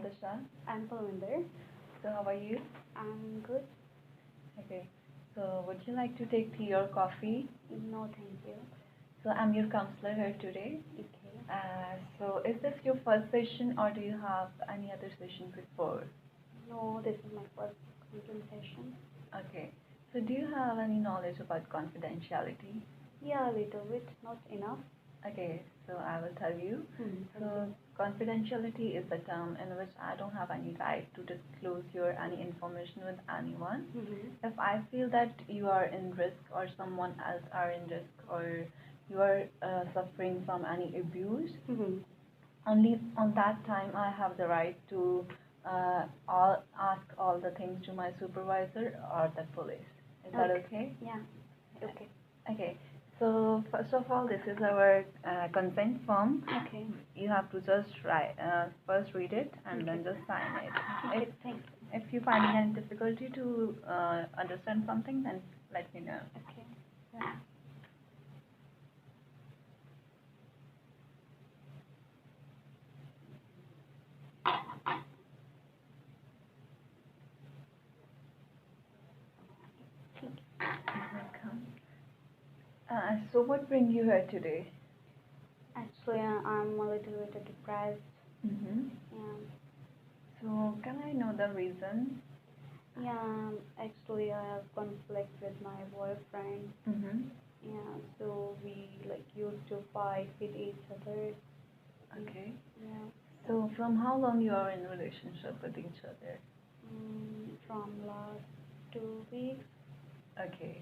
Natasha. I'm Palwinder. So, how are you? I'm good. Okay. So, would you like to take tea or coffee? No, thank you. So, I'm your counselor here today. Okay. So, is this your first session or do you have any other session before? No, this is my first counseling session. Okay. So, do you have any knowledge about confidentiality? Yeah, a little bit, not enough. Okay, so I will tell you. Thank So, you. confidentiality is the term in which I don't have any right to disclose your any information with anyone. If I feel that you are in risk or someone else are in risk or you are suffering from any abuse, only on that time I have the right to ask all the things to my supervisor or the police. Is that okay? Yeah. Okay. Okay. So first of all, this is our consent form. Okay. You have to just first read it and then just sign it. Okay, thank you. If you finding any difficulty to understand something, then let me know. Okay. Yeah. Thank you. You're welcome. So what brings you here today? Actually, I'm a little bit depressed. Mm-hmm. Yeah. So can I know the reason? Yeah, actually, I have conflict with my boyfriend. Mm-hmm. Yeah, so we like used to fight with each other. Okay. Yeah. So from how long you are in relationship with each other? From last 2 weeks. Okay.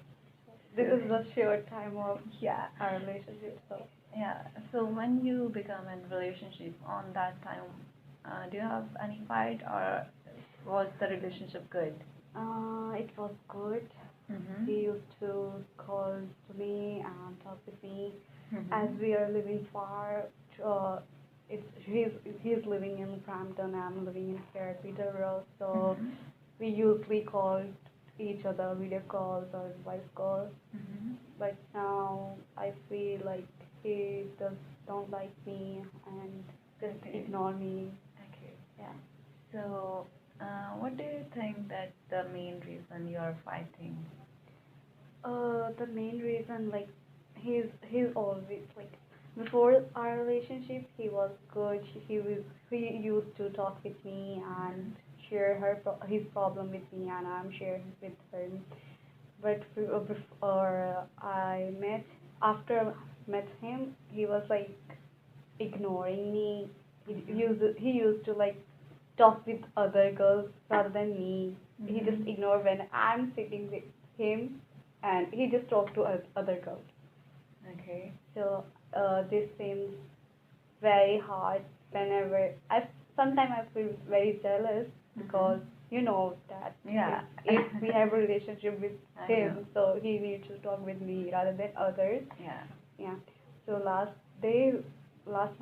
This is the short time of Yeah. our relationship, so Yeah. So when you become in relationship on that time, do you have any fight or was the relationship good? it was good. Mm-hmm. He used to call to me and talk with me. Mm-hmm. As we are living far, uh, he's living in Brampton, I'm living in here at Peterborough, so Mm-hmm. we usually call each other video calls or voice calls. Mm-hmm. But now I feel like he does don't like me and just Okay. ignore me. Okay. Yeah. So, what do you think that the main reason you are fighting? The main reason, like, he's always like, before our relationship he was good. He used to talk with me and share his problem with me, and I'm sharing with him. But before I met, after met him, he was like ignoring me. He used to like talk with other girls rather than me. He just Mm-hmm. ignore when I'm sitting with him, and he just talk to other girls. Okay. So this seems very hard. Whenever I sometimes I feel very jealous because you know that Yeah. if we have a relationship with I know. him, so he needs to talk with me rather than others. Yeah. Yeah. So day, last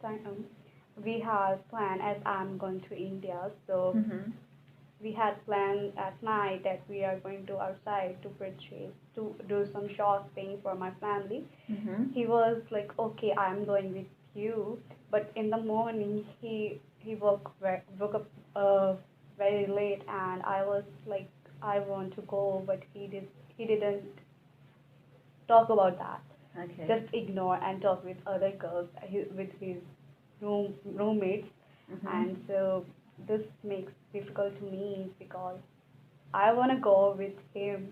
time, we had planned, as I'm going to India. So Mm-hmm. we had planned at night that we are going to outside to purchase to do some shopping for my family. Mm-hmm. He was like, okay, I'm going with you. But in the morning, he woke up very late, and I was like, I want to go, but he didn't talk about that. Okay. Just ignore and talk with other girls, with his roommates. Mm-hmm. And so this makes difficult to me because I want to go with him,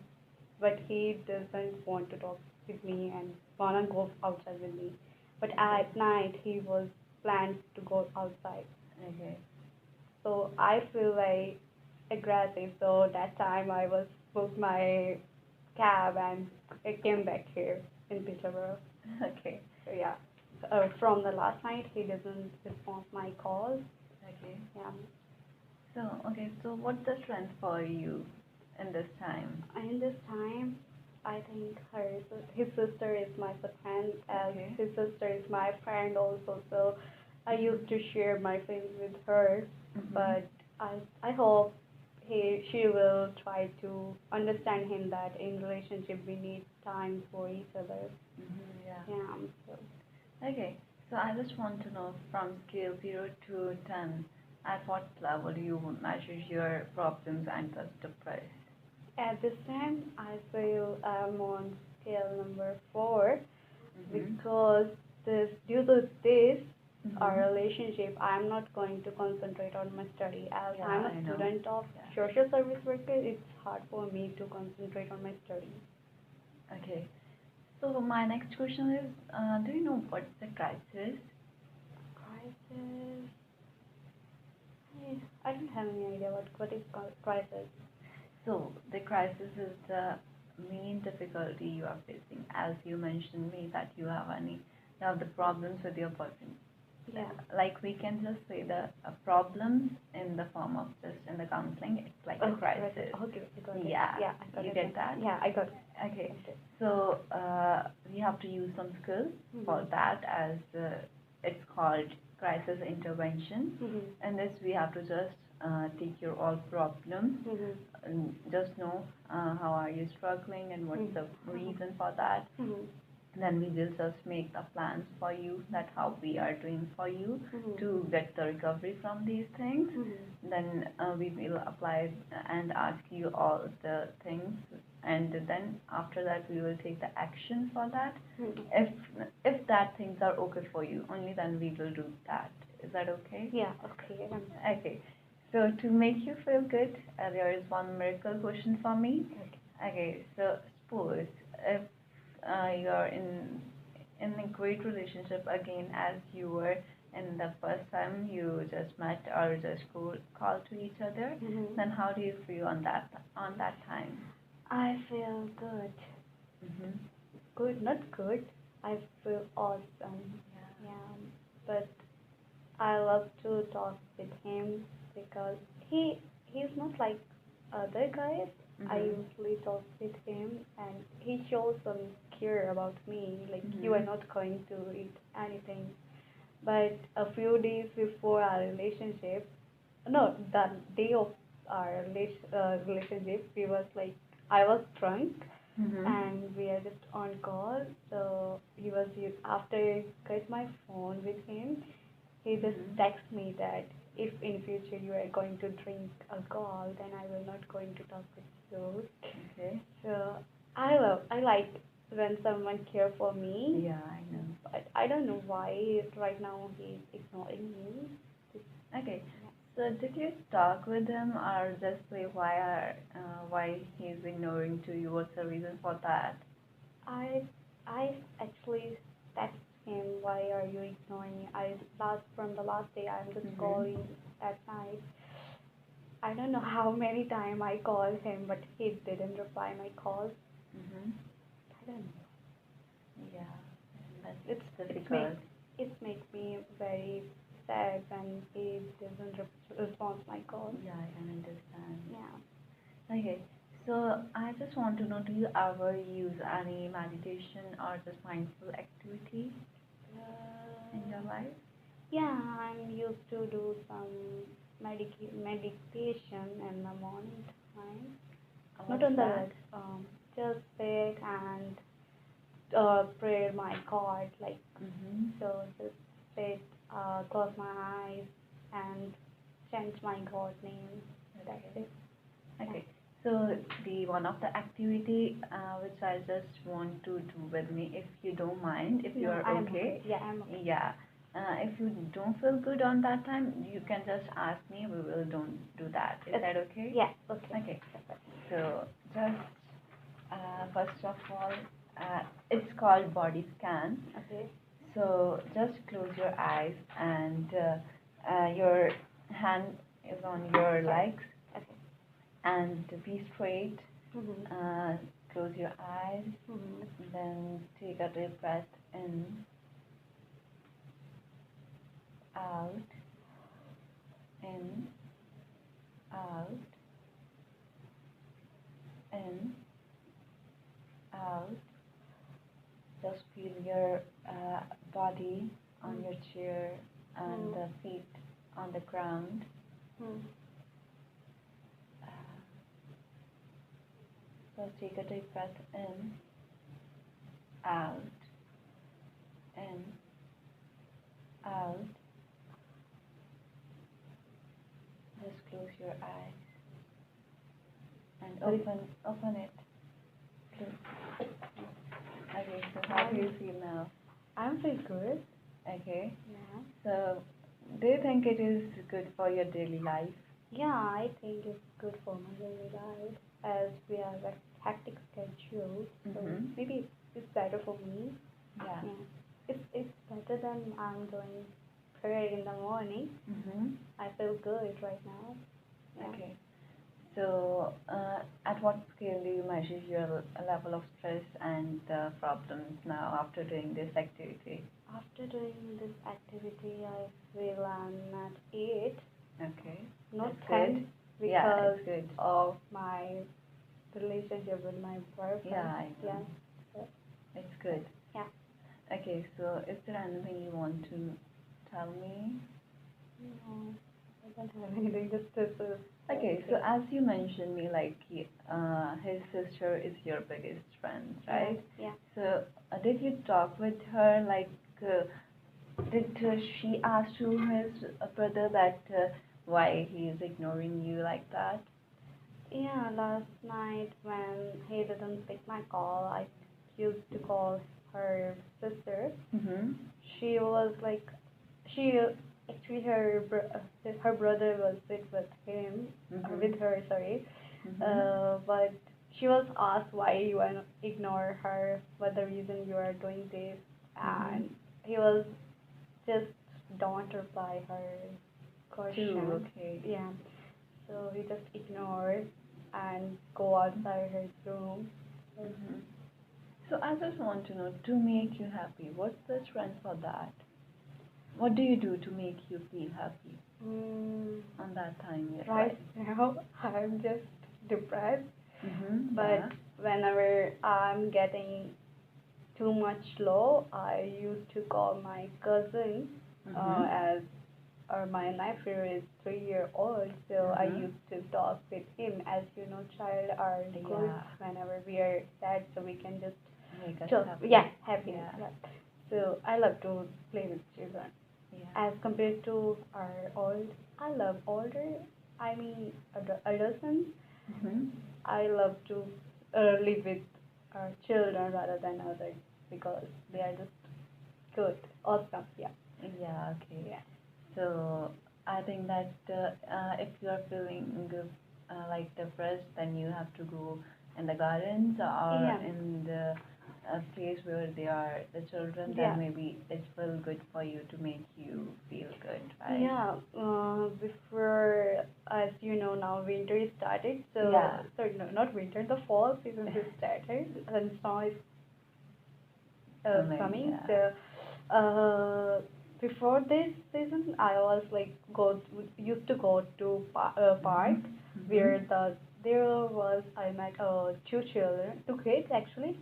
but he doesn't want to talk with me and want to go outside with me. But at night he was planned to go outside. Okay. So I feel very aggressive. So that time I was booked my cab and I came back here in Peterborough. Okay. So yeah, from the last night he doesn't respond my calls. Okay. Yeah. So what's the strength for you in this time? In this time, I think his sister is my friend, as Okay. his sister is my friend also. So I used to share my feelings with her, Mhm. but I hope she will try to understand him that in relationship we need time for each other. Mm-hmm. Yeah. Yeah. So Okay. So I just want to know from scale 0 to 10, At what level do you measure your problems and thus depressed? At this time, I feel I'm on scale number 4 Mm-hmm. because this due to this our Mm-hmm. relationship, I'm not going to concentrate on my study. As Yeah, I'm a I know. student of Yeah. social service worker, it's hard for me to concentrate on my study. Okay. So my next question is, do you know what's the crisis? Crisis. I don't have any idea what is crisis. So the crisis is the main difficulty you are facing. As you mentioned me that you have the problems with your boyfriend. Yeah. Like we can just say the problems in the form of just in the counseling. It's like a crisis. Okay, I got it. Yeah. Yeah, I got You it. get that? Yeah, I got it. Okay. Okay. So we have to use some skills for Mhm. that as it's called crisis intervention. Mhm. In this, we have to just take your all problems Mhm. and just know how are you struggling and what's the reason for that. Mhm. Then we will just make the plans for you that how we are doing for you Mhm. to get the recovery from these things. Mhm. Then we will apply and ask you all the things, and then after that we will take the action for that. Mhm. If that things are okay for you, only then we will do that. Is that okay? Yeah, okay. Okay. So to make you feel good, there is one miracle question for me. Okay. Okay. So suppose if you're in a great relationship again as you were in the first time you just met or just call to each other, Mhm. then how do you feel on that time? I feel good. Mm-hmm. Good, not good. I feel awesome. Yeah. Yeah, but I love to talk with him because he's not like other guys. I Mm-hmm. usually talk with him and he shows some care about me. Like you are Mm-hmm. not going to eat anything. But a few days before our relationship, no, the day of our relationship, we was like I was drunk Mm-hmm. and we are just on call. So after I got my phone with him, he just Mm-hmm. texts me that if in future you are going to drink alcohol, then I will not going to talk with you. Okay. So I like when someone care for me, Yeah, I know. but I don't know why right now he's ignoring me. Okay. So did you talk with him or just say why he's ignoring to you? What's the reason for that? I I actually text him, why are you ignoring me? From the last day I'm just Mm-hmm. calling at night. I don't know how many time I called him, but he didn't reply my calls. Mm-hmm. I don't know. Yeah, It's that's it's make difficult. it makes me very sad when he doesn't respond my calls. Yeah, I can understand. Yeah. Okay, so I just want to know, do you ever use any meditation or just mindful activity in your Uh, life? yeah, I'm used to do some meditation in the morning time. Not What's on the that? legs. Just sit and pray my God, like Mm-hmm. so. Just sit, close my eyes, and chant my God name. That's Okay. it. Yeah. Okay. So the one of the activity which I just want to do with me, if you don't mind, if you No, are I am okay, okay. Yeah, I'm okay. yeah. If you don't feel good on that time, you can just ask me. We will don't do that. Is Okay. that okay? Yeah. Okay. Okay. So just first of all, it's called body scan. Okay. So just close your eyes and your hand is on your Sorry. legs Okay. and be straight. Mhm. Uh, Close your eyes, Mhm. then take a deep breath in, out, in, out, in, out. Just feel your body on Mhm. your chair and Mhm. the feet on the ground. Mhm. Uh, so take a deep breath in, out, in, out. close your eyes and Sorry. open it. Close. Okay, so how do you feel now? I'm feel good. Okay, Yeah. so do you think it is good for your daily life? Yeah, I think it's good for my daily life as we have a hectic schedule. So Mm-hmm. maybe it's better for me. Yeah. Yeah. It's better than I'm doing prayer in the morning. Mm-hmm. I feel good right now. Yeah. Okay. So, at what scale do you measure your level of stress and problems now after doing this activity? After doing this activity, I feel I'm at 8, Okay, not that's 10, good. Yeah, because it's good. of my relationship with my Yeah, boyfriend. I Yeah. know. So, It's good. yeah. Okay, so is there anything you want to tell me? No, I don't have anything. Just this is Okay, so as you mentioned me, like his sister is your biggest friend, yeah, right? yeah. So did you talk with her? Like, did she ask to his brother that why he is ignoring you like that? Yeah, last night when he didn't pick my call, I used to call her sister. Mhm. She was like, she actually her brother was with him, or Mhm. with her, sorry. Mhm. But she was asked why you are ignore her, what the reason you are doing this, Mhm. and he was just don't reply her Two. question. Okay. Yeah. So we just ignored and go outside his room. So, Mhm. So I just want to know, to make you happy, what's the strength for that? What do you do to make you feel happy mm, on that time in your right life? now I'm just depressed, Mhm. but Yeah. whenever I'm getting too much low, I used to call my cousin, Mhm. as or my nephew is 3 year old, so I Mhm. used to talk with him. As you know, child are good Yeah. whenever we are sad, so we can just Make us talk. happy. Yeah, happiness. Yeah. Yeah. So I love to play with children. Yeah. As compared to our old, I love older. I mean, adolescents. Mhm. I love to live with our children rather than others because they are just good, awesome. Yeah, Yeah. Okay. yeah, So I think that if you are feeling like depressed, then you have to go in the gardens or yeah, in the place where there are the children. yeah. Then maybe it will good for you to make you feel good, right? Yeah, before, as you know, now winter is started. So, Yeah. sorry, no, not winter, the fall season is started, and snow is Coming. coming. Yeah. So, before this season, I was like used to go to park Mhm. where Mhm. there was I met two children, two kids actually.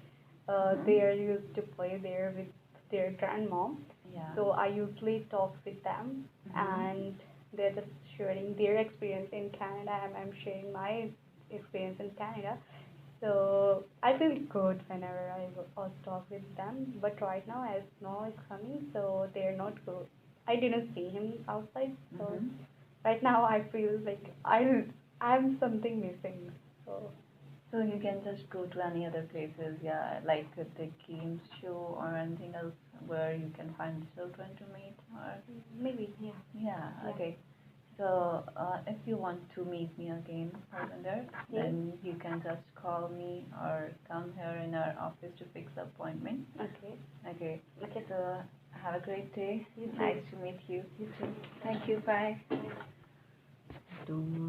They Mhm. are used to play there with their grandmom. Yeah. So I usually talk with them, Mhm. and they're just sharing their experience in Canada, and I'm sharing my experience in Canada. So I feel good whenever I was talk with them. But right now, as snow is coming, so they're not good. I didn't see him outside, so Mhm. right now I feel like I'm something missing. So So you can just go to any other places, yeah, like the games show or anything else where you can find children to meet or maybe yeah, yeah, yeah, okay. So if you want to meet me again, Harvinder, yeah. then you can just call me or come here in our office to fix the appointment. Okay, Okay. okay. So have a great day. You too. Nice to meet you. You too. Thank you. Bye.